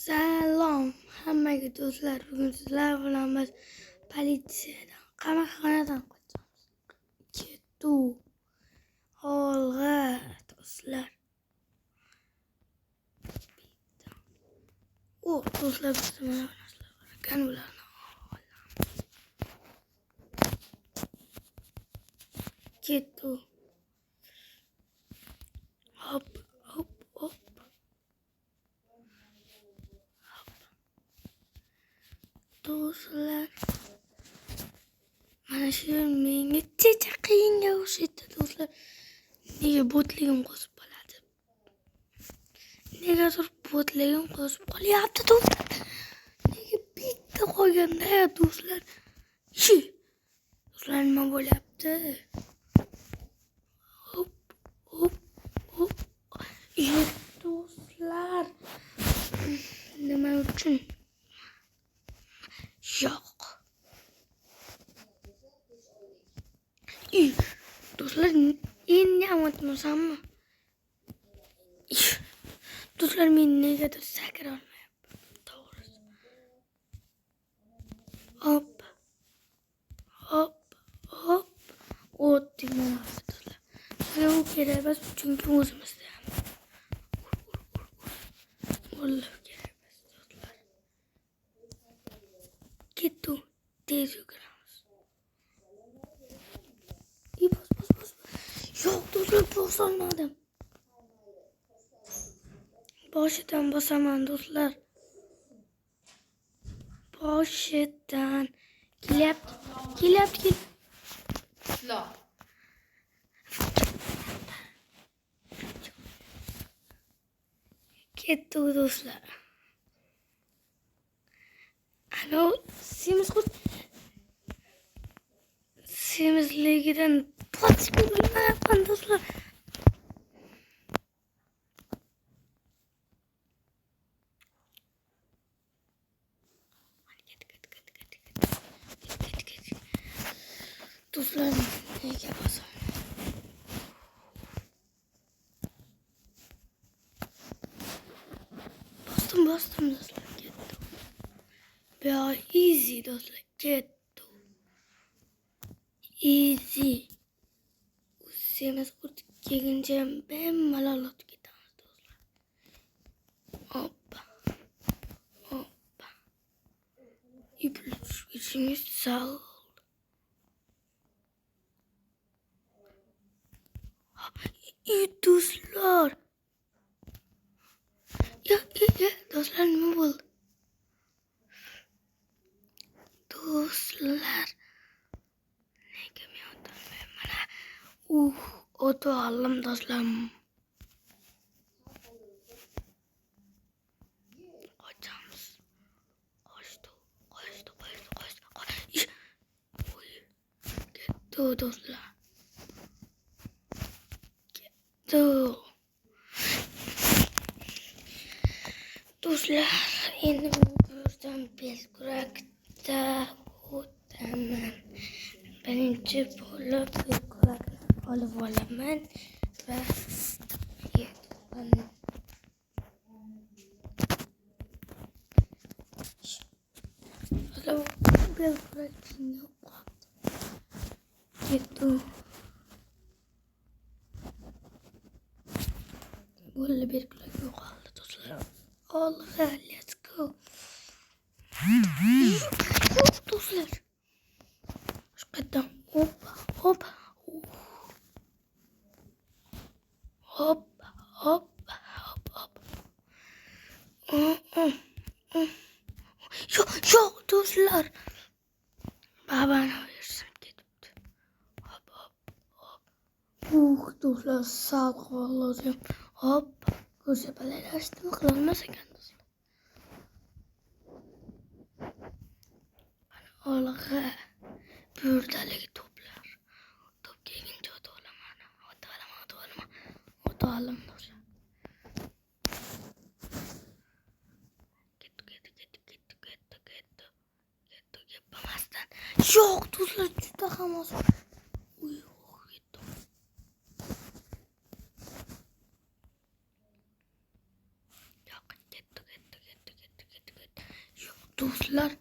Salom hammaga do'stlar. Bugun sizlar bilan biz politsiyadan, qamoqxonadan qochamiz. Ketdik. Olg'a do'stlar. Do'stlar bizda mana bu narsalar bor ekan, bularni ketdik. Hop, hop, hop. Do'stlar. Mana shu menga checha qiyinga o'xshaydi do'stlar. Nega botligim qo'zib qoladi? Negadir botligim qo'zib qolyapti do'stlar. Nega bitta qolganda do'stlar? Do'stlar nima bo'lyapti? Hop, hop, hop. Do'stlar. Nima uchun? Yo'q. Do'stlar, endi ham o'tmasammi? Do'stlar, men negadir sakra olmayapman. To'g'risi. Hop. Hop, hop. O'tdik mana do'stlar. Bizga u kerak emas, chunki o'zimizda ham. O'lib kerak emas do'stlar. Ketdik. Tez yuguramiz. Bos. Yo'q do'stlar, bosolmadim. Boshidan bosaman do'stlar. Boshidan kelyapti. Ketdik do'stlar. Ano semizligidan botishni bilmayapman do'stlar. Do'stlar, nega bosaman? Bosdim do'stlar, ketdim. Easy do'stlar, ketdim. Easy. Semiz qurt kelguncha bemalol o'tib ketamiz do'stlar. Hoppa. İplicimiz sağ ol. Do'stlar. Ya do'stlar, nima bo'ldi? Do'stlar. Nega men o'tolmayman? O'tib oldim do'stlar. Qochamiz. Qochdik. Ketdik do'stlar. Do'stlar, endi bu yerdan Belkurakda o'taman. Birinchi bo'lib Belkurakni olib olaman va yetaman. Belkurakni yo'qotdi. Ketdik. Bo'ldi, Belkurak yo'qoldi do'stlar. Olg'a, let's go. Do'stlar. Qayerdan? Hop. Yo'q do'stlar. Babani versin ketibdi. Hop. Do'stlar, sal qoldim. Hop. Ko'rsapalar açtım, qilolmas ekan do'stlar. Olg'a. Burdaligi to'plar. To'p kelguncha o'ta olaman. O'ta olim do'stlar. Ketdik. Yapamasdan. Yo'q do'stlar, juda ham oz. Ketdik. Dostlar.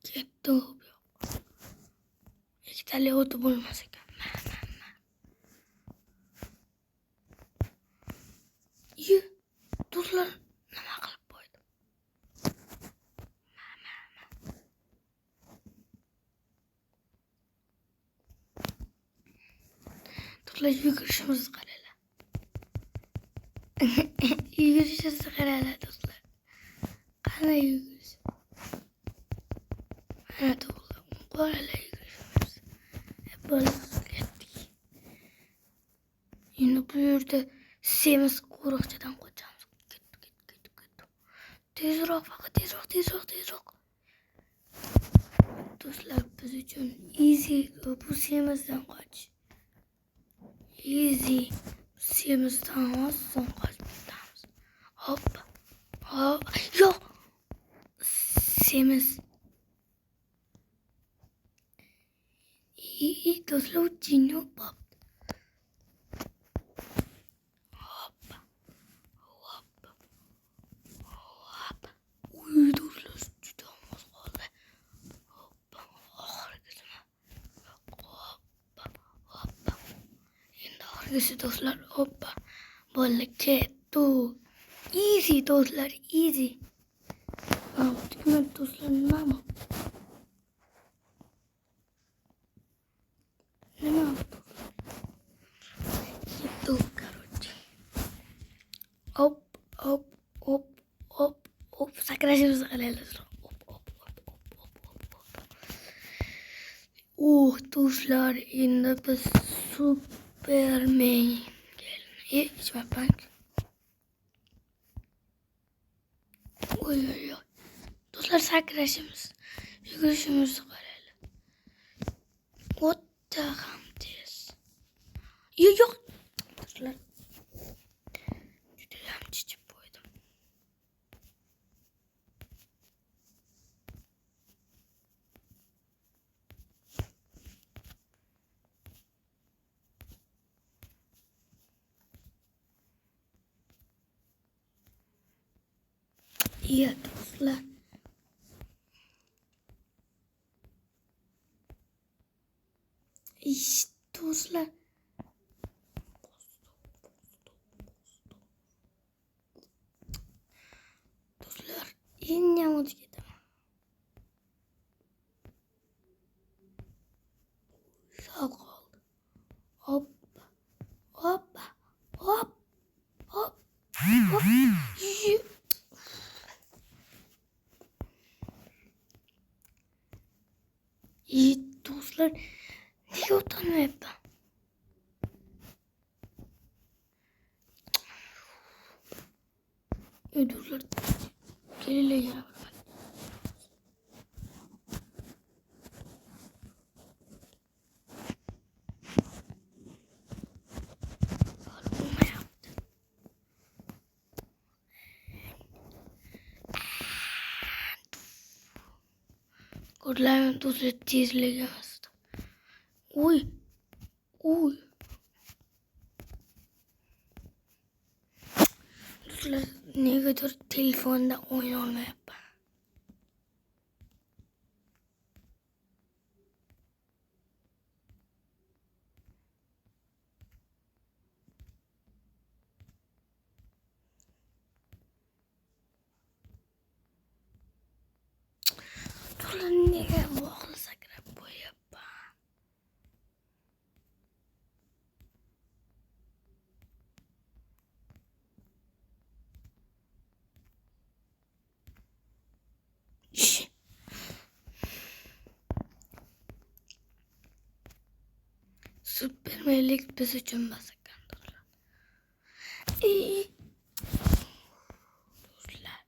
Ketdi o. Ikkitali o'ti bo'lmas ekan. Do'stlar, nima qilib qo'ydim? Do'stlar, yugurishimizni qaranglar. Yugurishimizni qaranglar do'stlar. Qanday yugurish? Mana do'stlar, qaranglar yugurishimiz. Bo'lib ketdik. Endi bu yerda semiz qo'riqchadan qochamiz. Ketdi. Tezroq, faqat tezroq. Do'stlar, biz uchun easy bu semizdan qoch. Easy. Semizdan oson qochib ketamiz. Hop. Yo'q. Semiz. Do'stlar, u jinni bo'p. Hop. Uy, do'stlar, juda mos qoldi. Hop. Oxirgisimi? Hop. Endi oxirgisi do'stlar. Hoppa. Bo'ldi, ketdi. Easy do'stlar, easy. Do'stlar, nima? Ketdi, короче. Hop. Sakrashimizni qaranglar. Do'stlar, endi biz Superman kelin. İçmeyapman. Oy. Do'stlar, sakrashimiz, yugurishimizni qaranglar. O'ta ham tez. Yo'q. Do'stlar, juda ham chichib qo'ydim. Do'stlar. Do'stlar. Do'stlar, endi ham o'tib ketaman. Sal qoldi. Hoppa. Do'stlar, nega o'tolmayapti? Do'stlar, kelinglar yana bir. Olmayapti. Ko'rlayman do'stlar, tezligimiz. Uy. Do'stlar, negadir telefonda o'yna olmayapman. Do'stlar, nega voqli sakrab qo'yapman? Supermenlik biz uchun emas ekan, do'stlar. Do'stlar.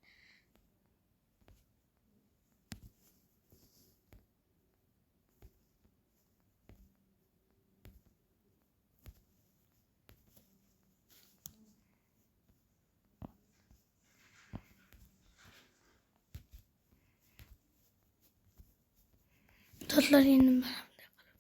Do'stlar, endi mana bunday qilib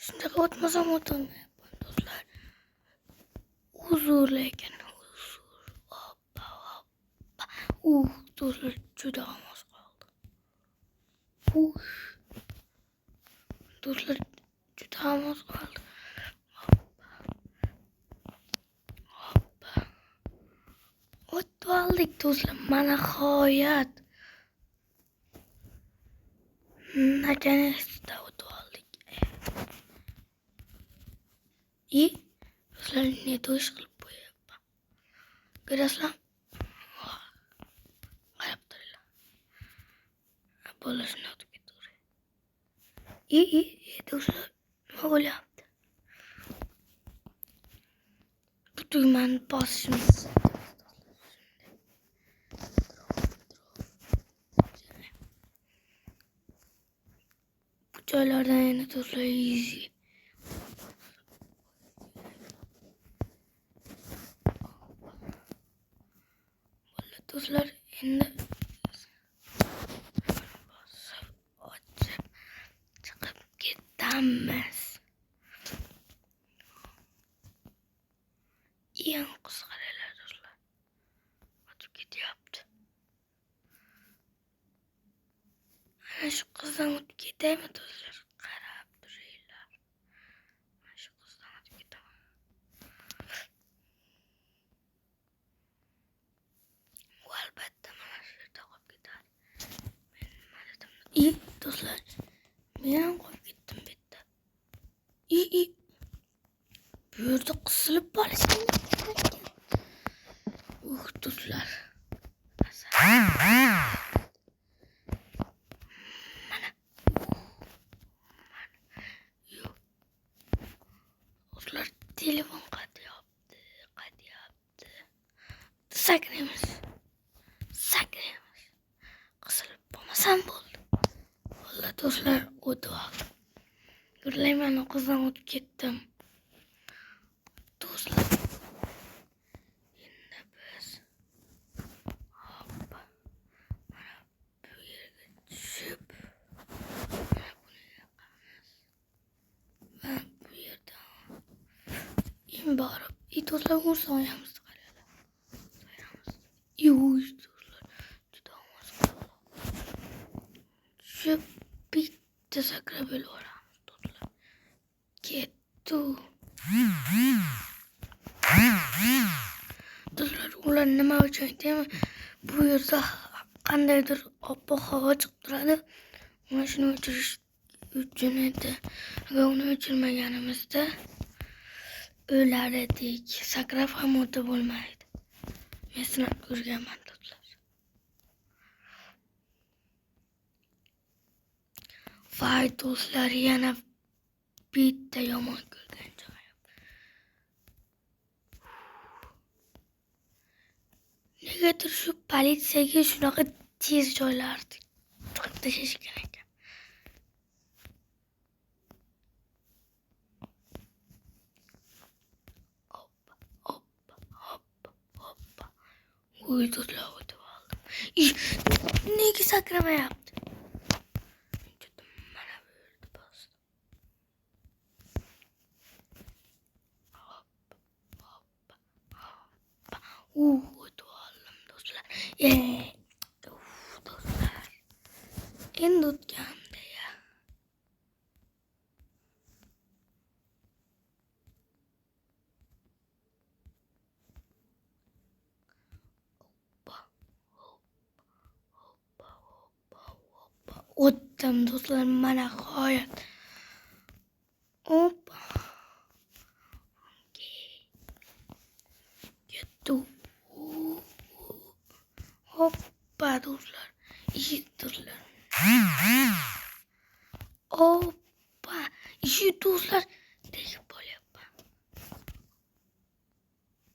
Shundaqa o'tmasam o'tolmayapman do'stlar. Huzur lekin huzur. Hoppa hoppa. Do'stlar juda oz qoldi. Do'stlar juda oz qoldi. Hoppa. O'tib oldik do'stlar. Mana nihoyat. Наконец-то o'tib oldik. Do'stlar ne to'sh qilib qo'yapman. Ko'rasizlar? Qarab turinglar. Bo'lishini o'tib ketaveradi. Do'stlar, nima bo'lyapti? Bu tugmani bosishimiz. Bu joylardan yana do'stlar easy. Do'stlar, endi ochib chiqib ketamiz. Eng qisqaringlar do'stlar. O'tib ketyapti. Ana shu qizdan o'tib ketaymi do'stlar? Qarab turinglar. Mana shu qizdan o'tib ketaman. U albatta mana shu yerda qolib ketadi. Men nima dedim? Do'stlar, men ham qolib ketdim bu yerda. Bu yerda qisilib qolishim kerak. Do'stlar. Mana. Do'stlar, telefon qatyapti. Sakraymiz. Qisilib bo'lmasam bo'ldi. Vallahi do'stlar, o'tib oldim. Ko'rlayman, o qizdan o'tib ketdim. Do'stlar, endi biz hoppa mana bu yerga tushib mana buni yoqamiz. Va bu yerdan borib, do'stlar, soyamizni qaranglar. Do'stlar, juda oz qoldi. Shu bitta sakrab o'laveramiz do'stlar. Ketdi. Do'stlar, ular nima uchun aytaymi? Bu yerda qandaydir oppoq havo chiqib turadi. Mana shuni o'chirish uchun edi. Agar uni o'chirmaganimizda o'lar edik. Sakrab ham o'tib bo'lmaydi. Men sinab ko'rganman do'stlar. Voy do'stlar, yana bitta yomon ko'rgan joyim. Negadir shu politsiyaga shunaqa tez joylarni chiqib tashlashgan ekan. Hoppa. Do'stlar, o'tib oldim. Nega sakramayapti? Mana bu yerda bosdim. Hoppa. O'tib oldim do'stlar. Do'stlar. Endi o'tganda ya. O'tdim do'stlar, mana g'oyat. Hoppa. Ketdi. Hoppa do'stlar. Do'stlar. Hoppa. Do'stlar, tegib bo'lyapman.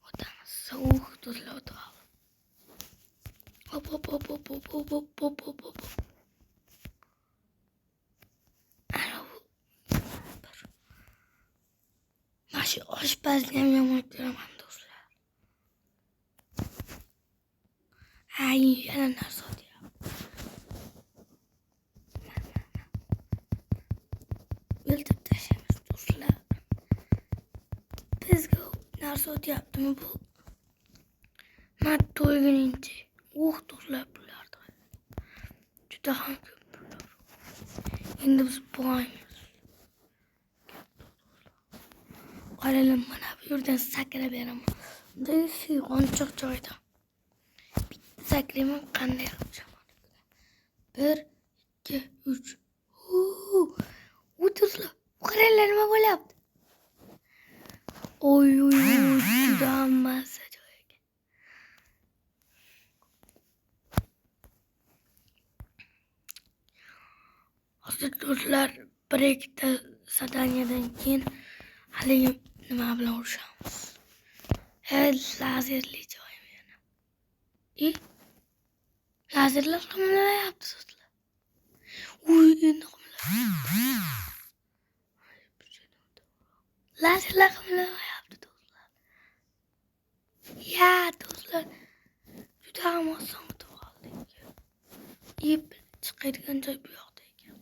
O'tamiz. Do'stlar, o'tib oldim. Hop. Mana shu oshpazni ham yomon ko'raman do'stlar. Yana narsa o'tyapti. O'ldirib tashlaymiz do'stlar. ders o'tyaptimi bu? Mat to'lguningcha. Do'stlar bularda. Juda ham ko'p pullar. Endi biz boymiz. Qaranglar, mana bu yerdan sakrab beraman. Bunday suyg'onchoq joyda. Bitta sakrayman, qanday qilib 1, 2, 3. Do'stlar, qaranglar nima bo'lyapti? Oy, juda ham mazza joy ekan. Hozir do'stlar, bir ikkita zadaniyadan keyin haligi nima bilan urushamiz. Lazerli joy yana. Lazerlar qimirlayapti do'stlar. Endi lazerlar qimirlayapti do'stlar. Ya do'stlar, juda ham oson o'tib qoldik. Ip chiqadigan joy bu yoqda ekan.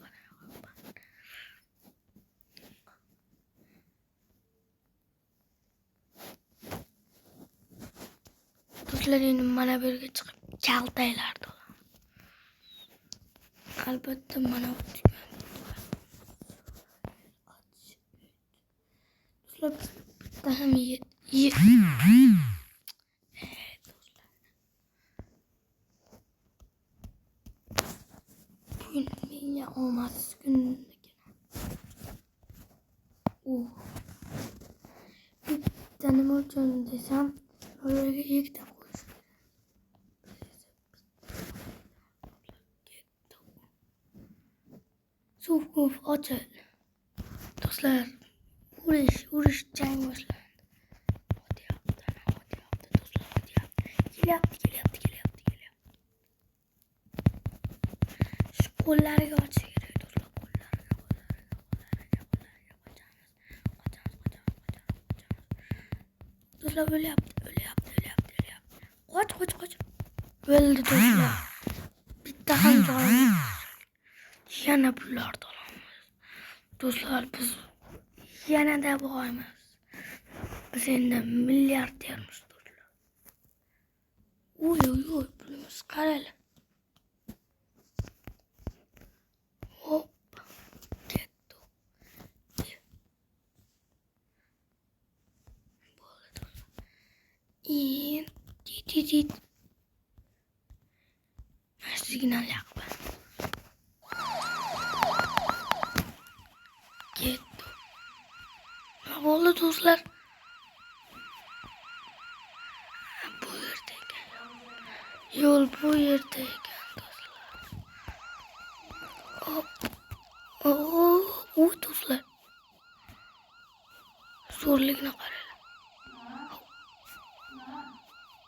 Do'stlar, endi mana bu yerga chiqib kaltaylardi. Albatta mana bu do'stlar, bitta ham bugün menga omadsiz kun ekan. Bitta nima uchun desam, ularga ikkita qo'yish kerak. Suv ochil. Do'stlar, urush jang boshlandi. O'tyapti do'stlar, o'tyapti. Kelyapti. Shu qo'llariga ochish kerak do'stlar, qo'llariga. Do'stlar, o'lyapti. Qoch. O'ldi do'stlar. Bitta ham joyim. Yana pullarni olamiz. Do'stlar, biz yanada boymiz. Biz endi milliardermiz do'stlar. Pulimiz qaranglar. Hop, ketdi. Bo'ldi do'stlar. Dit. Signal yoqman. Ketdi. Nima bo'ldi do'stlar? Bu yerda ekan. Yo'l bu yerda ekan do'stlar. Do'stlar. Zo'rligini qarang.